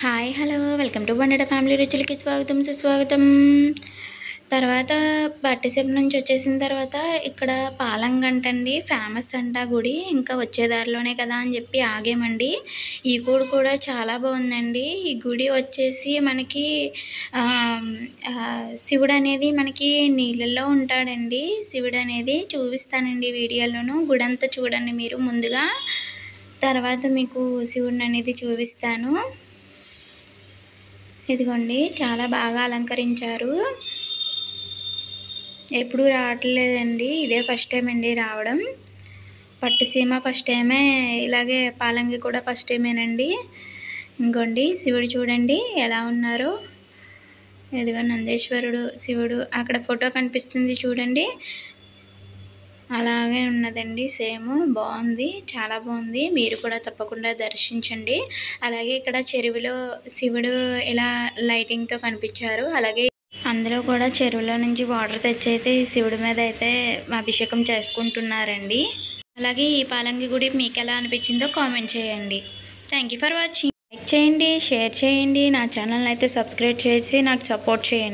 Hi hello welcome to బండెడ family రుచులకి స్వాగతం సుస్వాగతం. తర్వాత బట్టిసెప్ నుంచి వచ్చేసిన తర్వాత ఇక్కడ పాలంగంట అండి ఫేమస్ అంట గుడి. ఇంకా వచ్చే దారిలోనే కదా అని చెప్పి ఆగామండి. ఈ గుడి కూడా చాలా బాగుందండి. ఈ గుడి వచ్చేసి మనకి శివుడు అనేది మనకి నీళ్ళల్లో ఉంటాడండి. శివుడు అనేది చూపిస్తానండి వీడియోలోను. గుడి అంతా చూడండి మీరు ముందుగా, తర్వాత మీకు శివుడిని అనేది చూపిస్తాను. ఇదిగోండి చాలా బాగా అలంకరించారు. ఎప్పుడూ రావట్లేదండి, ఇదే ఫస్ట్ టైం అండి రావడం. పట్టుసీమ ఫస్ట్ టైమే, ఇలాగే పాలంగి కూడా ఫస్ట్ టైమేనండి. ఇంకోండి శివుడు చూడండి ఎలా ఉన్నారో. ఇదిగో నందేశ్వరుడు శివుడు అక్కడ ఫోటో కనిపిస్తుంది చూడండి, అలాగే ఉన్నదండి సేమ్. బాగుంది, చాలా బాగుంది. మీరు కూడా తప్పకుండా దర్శించండి. అలాగే ఇక్కడ చెరువులో శివుడు ఇలా లైటింగ్తో కనిపించారు. అలాగే అందులో కూడా చెరువులో నుంచి వాటర్ తెచ్చైతే శివుడి మీద అయితే అభిషేకం చేసుకుంటున్నారండి. అలాగే ఈ పాలంగి గుడి మీకు ఎలా అనిపించిందో కామెంట్ చేయండి. Thank you for watching. Like చేయండి, షేర్ చేయండి, నా ఛానల్ అయితే సబ్స్క్రైబ్ చేసి నాకు సపోర్ట్ చేయండి.